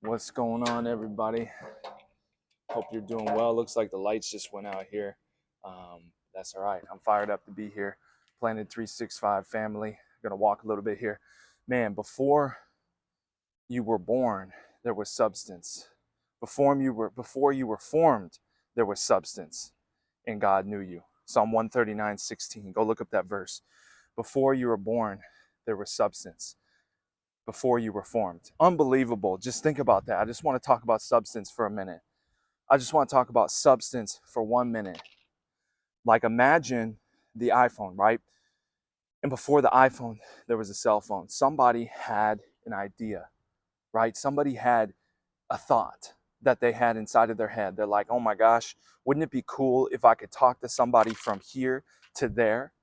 What's going on, everybody? Hope you're doing well. Looks like the lights just went out here. That's all right. I'm fired up to be here. Planted365 family. Gonna walk a little bit here. Man, before you were born, there was substance. Before you were formed, there was substance, and God knew you. Psalm 139:16. Go look up that verse. Before you were born, there was substance. Before you were formed. Unbelievable. Just think about that. I just want to talk about substance for a minute. I just want to talk about substance for 1 minute. Like, imagine the iPhone, right? And before the iPhone, there was a cell phone. Somebody had an idea, right? Somebody had a thought that they had inside of their head. They're like, oh my gosh, wouldn't it be cool if I could talk to somebody from here to there?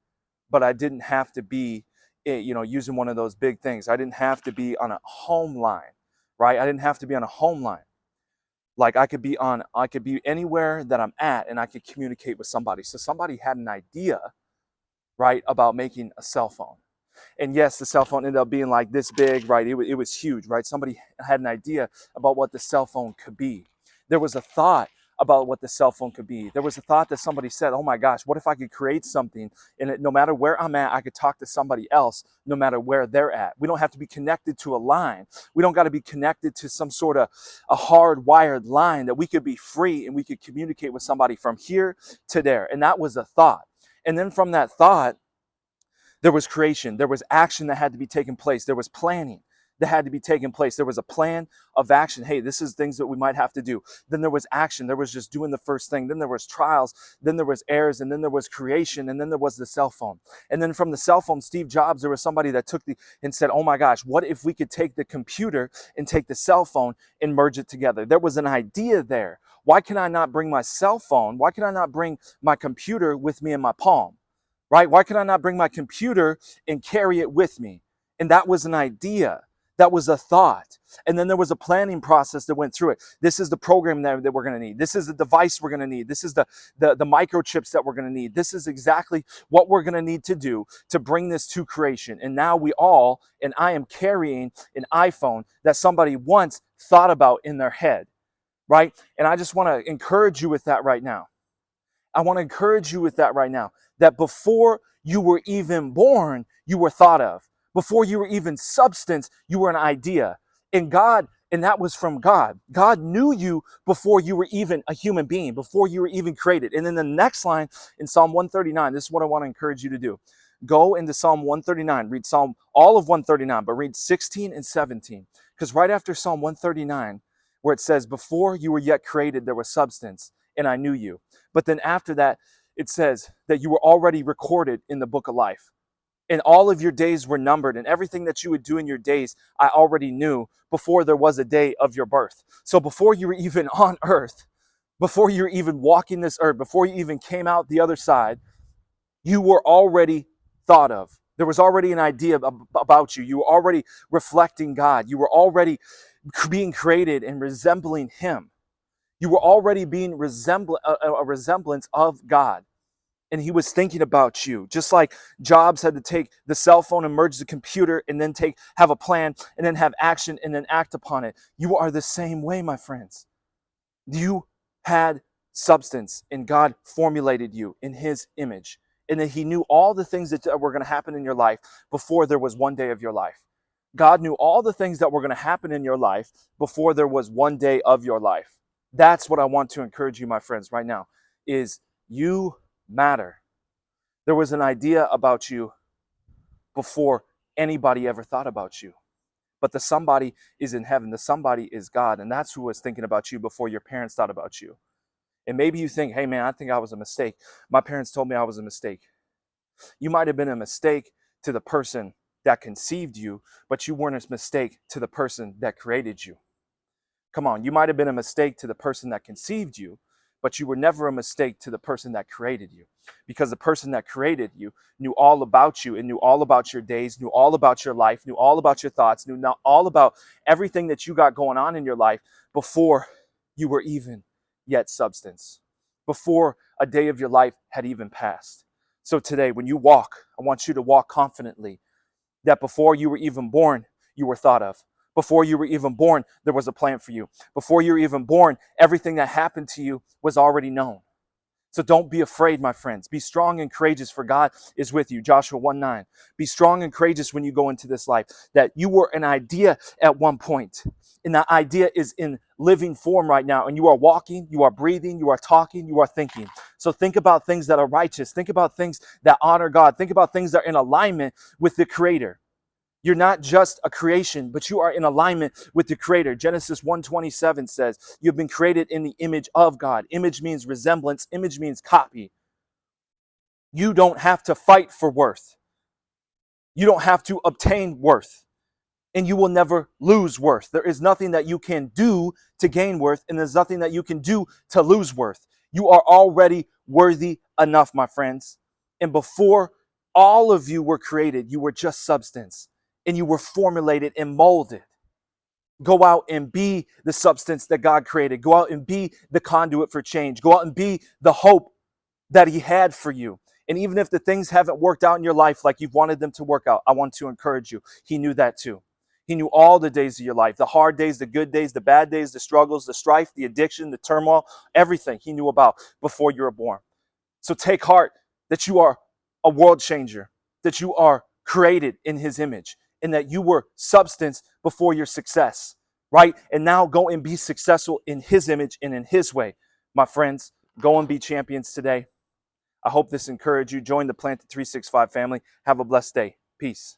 But I didn't have to be, using one of those big things. I didn't have to be on a home line, right? I didn't have to be on a home line. Like, I could be anywhere that I'm at, and I could communicate with somebody. So somebody had an idea, right, about making a cell phone. And yes, the cell phone ended up being like this big, right? It was huge, right? Somebody had an idea about what the cell phone could be. There was a thought about what the cell phone could be. There was a thought that somebody said, oh my gosh, what if I could create something and no matter where I'm at, I could talk to somebody else no matter where they're at. We don't have to be connected to a line. We don't got to be connected to some sort of a hardwired line, that we could be free and we could communicate with somebody from here to there. And that was a thought. And then from that thought, there was creation. There was action that had to be taken place. There was planning that had to be taken place. There was a plan of action. Hey, this is things that we might have to do. Then there was action. There was just doing the first thing. Then there was trials. Then there was errors. And then there was creation. And then there was the cell phone. And then from the cell phone, Steve Jobs, there was somebody that took and said, oh my gosh, what if we could take the computer and take the cell phone and merge it together? There was an idea there. Why can I not bring my cell phone? Why can I not bring my computer with me in my palm? Right? Why can I not bring my computer and carry it with me? And that was an idea. That was a thought. And then there was a planning process that went through it. This is the program that we're going to need. This is the device we're going to need. This is the microchips that we're going to need. This is exactly what we're going to need to do to bring this to creation. And now and I am carrying an iPhone that somebody once thought about in their head, right? And I just want to encourage you with that right now. I want to encourage you with that right now, that before you were even born, you were thought of. Before you were even substance, you were an idea. And that was from God. God knew you before you were even a human being, before you were even created. And then the next line in Psalm 139, this is what I want to encourage you to do. Go into Psalm 139, read all of 139, but read 16 and 17. Because right after Psalm 139, where it says, before you were yet created, there was substance, and I knew you. But then after that, it says that you were already recorded in the book of life. And all of your days were numbered, and everything that you would do in your days, I already knew before there was a day of your birth. So before you were even on earth, before you were even walking this earth, before you even came out the other side, you were already thought of. There was already an idea about you. You were already reflecting God. You were already being created and resembling Him. You were already being a resemblance of God. And He was thinking about you. Just like Jobs had to take the cell phone and merge the computer and then have a plan and then have action and then act upon it. You are the same way, my friends. You had substance, and God formulated you in His image. And that He knew all the things that were going to happen in your life before there was one day of your life. God knew all the things that were going to happen in your life before there was one day of your life. That's what I want to encourage you, my friends, right now, is you matter. There was an idea about you before anybody ever thought about you. But the somebody is in heaven. The somebody is God. And that's who was thinking about you before your parents thought about you. And maybe you think, hey man, I think I was a mistake. My parents told me I was a mistake. You might have been a mistake to the person that conceived you, but you weren't a mistake to the person that created you. Come on, you might have been a mistake to the person that conceived you, but you were never a mistake to the person that created you, because the person that created you knew all about you and knew all about your days, knew all about your life, knew all about your thoughts, knew all about everything that you got going on in your life before you were even yet substance, before a day of your life had even passed. So today, when you walk, I want you to walk confidently that before you were even born, you were thought of. Before you were even born, there was a plan for you. Before you were even born, everything that happened to you was already known. So don't be afraid, my friends. Be strong and courageous, for God is with you. Joshua 1:9. Be strong and courageous when you go into this life. That you were an idea at one point, and that idea is in living form right now. And you are walking, you are breathing, you are talking, you are thinking. So think about things that are righteous. Think about things that honor God. Think about things that are in alignment with the Creator. You're not just a creation, but you are in alignment with the Creator. Genesis 1:27 says, you've been created in the image of God. Image means resemblance. Image means copy. You don't have to fight for worth. You don't have to obtain worth. And you will never lose worth. There is nothing that you can do to gain worth, and there's nothing that you can do to lose worth. You are already worthy enough, my friends. And before all of you were created, you were just substance, and you were formulated and molded. Go out and be the substance that God created. Go out and be the conduit for change. Go out and be the hope that He had for you. And even if the things haven't worked out in your life like you've wanted them to work out, I want to encourage you. He knew that too. He knew all the days of your life, the hard days, the good days, the bad days, the struggles, the strife, the addiction, the turmoil, everything He knew about before you were born. So take heart that you are a world changer, that you are created in His image, and that you were substance before your success, right? And now go and be successful in His image and in His way. My friends, go and be champions today. I hope this encouraged you. Join the Planted365 family. Have a blessed day. Peace.